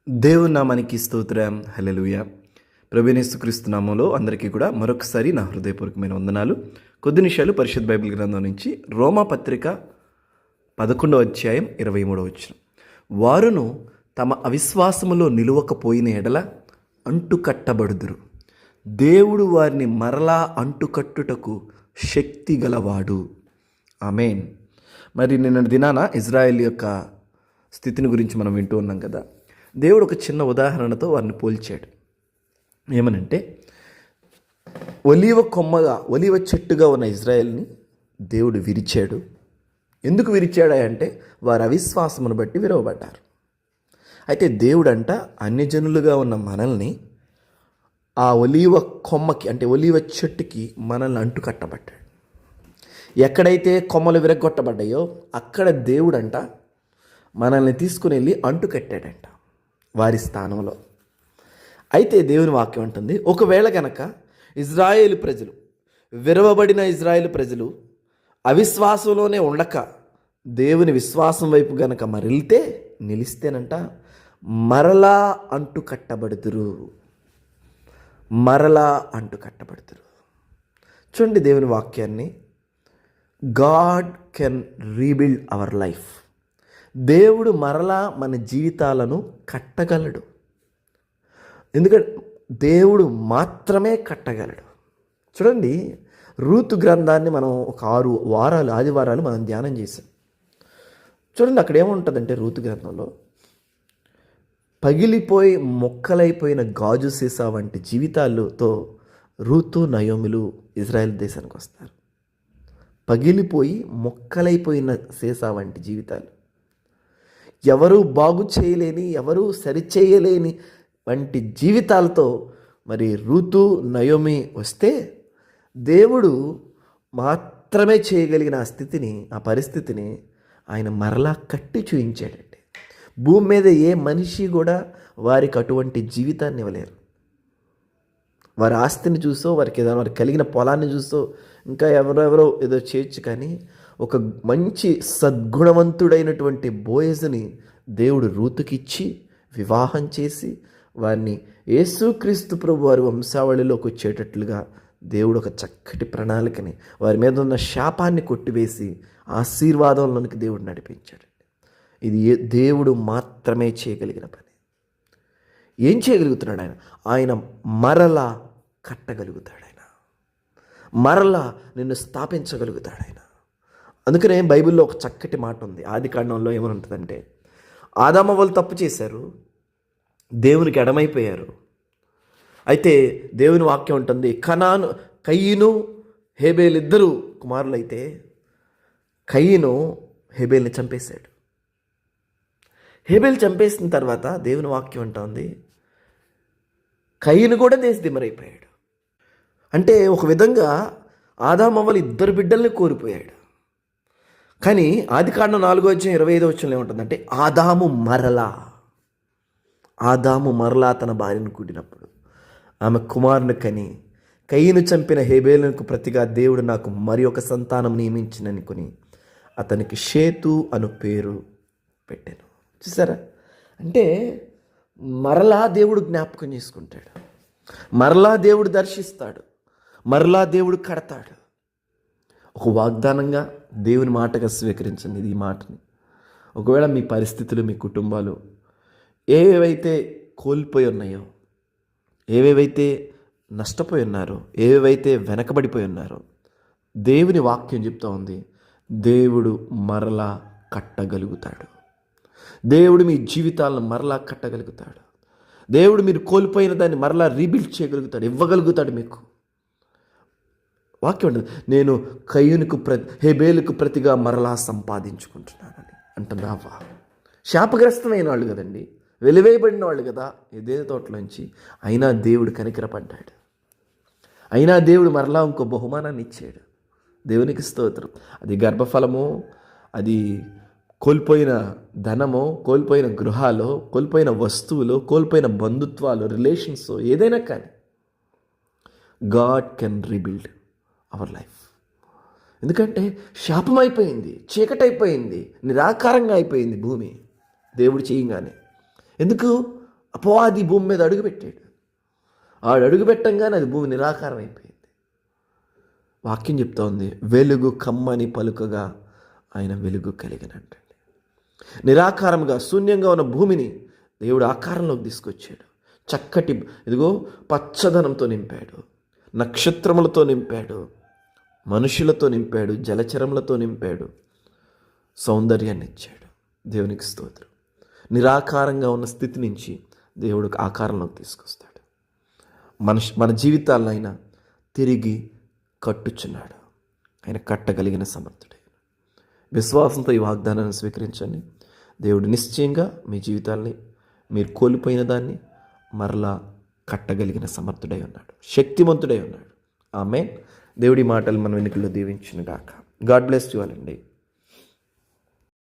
దేవుని నామానికి స్తోత్రం. హల్లెలూయా. ప్రభువైన యేసుక్రీస్తు నామములో అందరికీ కూడా మరొకసారి నా హృదయపూర్వకమైన వందనాలు. కొద్ది నిమిషాలు పరిశుద్ధ బైబిల్ గ్రంథం నుంచి రోమా పత్రిక 11వ అధ్యాయం 23వ వచనం. వారును తమ అవిశ్వాసములో నిలువకపోయిన ఎడల అంటుకట్టబడుదురు. దేవుడు వారిని మరలా అంటుకట్టుటకు శక్తి గలవాడు. ఆమేన్. మరి నిన్న దినాన ఇజ్రాయెల్ యొక్క స్థితిని గురించి మనం వింటూ ఉన్నాం కదా. దేవుడు ఒక చిన్న ఉదాహరణతో వారిని పోల్చాడు. ఏమనంటే, ఒలీవ చెట్టుగా ఉన్న ఇజ్రాయెల్ని దేవుడు విరిచాడు. ఎందుకు విరిచాడా అంటే వారి అవిశ్వాసమును బట్టి విరవబడ్డారు. అయితే దేవుడంట అన్యజనులుగా ఉన్న మనల్ని ఆ ఒలీవ కొమ్మకి అంటే ఒలీవ చెట్టుకి మనల్ని అంటుకట్టబడ్డాడు. ఎక్కడైతే కొమ్మలు విరగొట్టబడ్డాయో అక్కడ దేవుడంట మనల్ని తీసుకుని వెళ్ళి అంటుకట్టాడంట వారి స్థానంలో. అయితే దేవుని వాక్యం అంటుంది, ఒకవేళ గనక ఇజ్రాయేలు ప్రజలు, విరవబడిన ఇజ్రాయేలు ప్రజలు అవిశ్వాసంలోనే ఉండక దేవుని విశ్వాసం వైపు గనక నిలిస్తేనంట మరలా అంటుకట్టబడుదురు. చూడండి దేవుని వాక్యాన్ని. God can rebuild our life. దేవుడు మరలా మన జీవితాలను కట్టగలడు. ఎందుకంటే దేవుడు మాత్రమే కట్టగలడు. చూడండి, రూతు గ్రంథాన్ని మనం ఒక 6 ఆదివారాలు మనం ధ్యానం చేసాం. చూడండి, అక్కడ ఏముంటుందంటే రూతు గ్రంథంలో పగిలిపోయి మొక్కలైపోయిన గాజు సీసా వంటి జీవితాలతో రూతు నయోమిలు ఇజ్రాయెల్ దేశానికి వస్తారు. పగిలిపోయి మొక్కలైపోయిన సీసా వంటి జీవితాలు, ఎవరు బాగు చేయలేని, ఎవరు సరిచేయలేని వంటి జీవితాలతో మరి రూతు నయోమి వస్తే దేవుడు మాత్రమే చేయగలిగిన ఆ స్థితిని, ఆ పరిస్థితిని ఆయన మరలా కట్టి చూయించాడండి. భూమి మీద ఏ మనిషి కూడా వారికి అటువంటి జీవితాన్ని ఇవ్వలేరు. వారి ఆస్తిని చూసో, వారికి ఏదైనా వారికి కలిగిన పొలాన్ని చూసో, ఇంకా ఎవరెవరో ఏదో చేయొచ్చు, కానీ ఒక మంచి సద్గుణవంతుడైనటువంటి బోయజుని దేవుడు రూతుకిచ్చి వివాహం చేసి వారిని యేసుక్రీస్తు ప్రభు వారి వంశావళిలోకి వచ్చేటట్లుగా దేవుడు ఒక చక్కటి ప్రణాళికని, వారి మీద ఉన్న శాపాన్ని కొట్టివేసి ఆశీర్వాదంలోనికి దేవుడు నడిపించాడు. ఇది దేవుడు మాత్రమే చేయగలిగిన పని. ఏం చేయగలుగుతున్నాడు ఆయన? ఆయన మరలా కట్టగలుగుతాడు. ఆయన మరలా నిన్ను స్థాపించగలుగుతాడు ఆయన. అందుకనే బైబిల్లో ఒక చక్కటి మాట ఉంది. ఆదికాండంలో ఏమని ఉంటుందంటే, ఆదాము వాళ్ళు తప్పు చేశారు, దేవునికి ఎడమైపోయారు. అయితే దేవుని వాక్యం ఉంటుంది, కయీను హేబేలు ఇద్దరు కుమారులైతే కయీను హేబేల్ని చంపేశాడు. హేబేలు చంపేసిన తర్వాత దేవుని వాక్యం ఉంటుంది, కయీను కూడా దేశదిమ్మరైపోయాడు. అంటే ఒక విధంగా ఆదాము వాళ్ళు ఇద్దరు బిడ్డల్ని కోల్పోయాడు. కానీ ఆదికాండం 4:25 ఏముంటుందంటే, ఆదాము మరలా తన భార్యను కూడినప్పుడు ఆమె కుమారుని కని కయీను చంపిన హేబేలుకు ప్రతిగా దేవుడు నాకు మరి ఒక సంతానం నియమించిననుకుని అతనికి షేతు అను పేరు పెట్టాను. చూసారా? అంటే మరలా దేవుడు జ్ఞాపకం చేసుకుంటాడు, మరలా దేవుడు దర్శిస్తాడు, మరలా దేవుడు కడతాడు. ఒక వాగ్దానంగా దేవుని మాటగా స్వీకరించండి ఈ మాటని. ఒకవేళ మీ పరిస్థితులు, మీ కుటుంబాలు ఏవేవైతే కోల్పోయి ఉన్నాయో, ఏవేవైతే నష్టపోయి ఉన్నారో, ఏవేవైతే వెనకబడిపోయి ఉన్నారో, దేవుని వాక్యం చెప్తా ఉంది, దేవుడు మరలా కట్టగలుగుతాడు. దేవుడు మీ జీవితాలను మరలా కట్టగలుగుతాడు. దేవుడు మీరు కోల్పోయిన దాన్ని మరలా రీబిల్డ్ చేయగలుగుతాడు, ఇవ్వగలుగుతాడు మీకు. వాక్యం ఉంటుంది, నేను హేబేలుకు ప్రతిగా మరలా సంపాదించుకుంటున్నానని అంటున్నావా? శాపగ్రస్తమైన వాళ్ళు కదండి, వెలివేయబడిన వాళ్ళు కదా ఇదే తోటలోంచి. అయినా దేవుడు కనికరపడ్డాడు. అయినా దేవుడు మరలా ఇంకో బహుమానాన్ని ఇచ్చాడు. దేవునికి స్తోత్రం. అది గర్భఫలమో, అది కోల్పోయిన ధనమో, కోల్పోయిన గృహాలో, కోల్పోయిన వస్తువులు, కోల్పోయిన బంధుత్వాలు, రిలేషన్స్, ఏదైనా కానీ God can rebuild our life. ఎందుకంటే శాపం అయిపోయింది, చీకటైపోయింది, నిరాకారంగా అయిపోయింది భూమి దేవుడు చేయగానే. ఎందుకు? అపవాది భూమి మీద అడుగుపెట్టాడు. ఆడు అడుగుపెట్టంగానే అది భూమి నిరాకారం అయిపోయింది. వాక్యం చెప్తా ఉంది, వెలుగు కమ్మని పలుకగా ఆయన వెలుగు కలిగినట్టండి. నిరాకారంగా శూన్యంగా ఉన్న భూమిని దేవుడు ఆకారంలోకి తీసుకొచ్చాడు. చక్కటి ఇదిగో పచ్చదనంతో నింపాడు, నక్షత్రములతో నింపాడు, మనుషులతో నింపాడు, జలచరములతో నింపాడు, సౌందర్యాన్ని ఇచ్చాడు. దేవునికి స్తోత్రం. నిరాకారంగా ఉన్న స్థితి నుంచి దేవుడు ఆకారంలోకి తీసుకొస్తాడు. మన జీవితాలను ఆయన తిరిగి కట్టుచున్నాడు. ఆయన కట్టగలిగిన సమర్థుడే. విశ్వాసంతో ఈ వాగ్దానాన్ని స్వీకరించండి. దేవుడు నిశ్చయంగా మీ జీవితాల్ని, మీరు కోల్పోయిన దాన్ని మరలా కట్టగలిగిన సమర్థుడై ఉన్నాడు, శక్తిమంతుడై ఉన్నాడు. ఆమేన్. దేవుడి మాటలు మన వెనుకల్లో దీవించును గాక. గాడ్ బ్లెస్ యు ఆల్ అండి.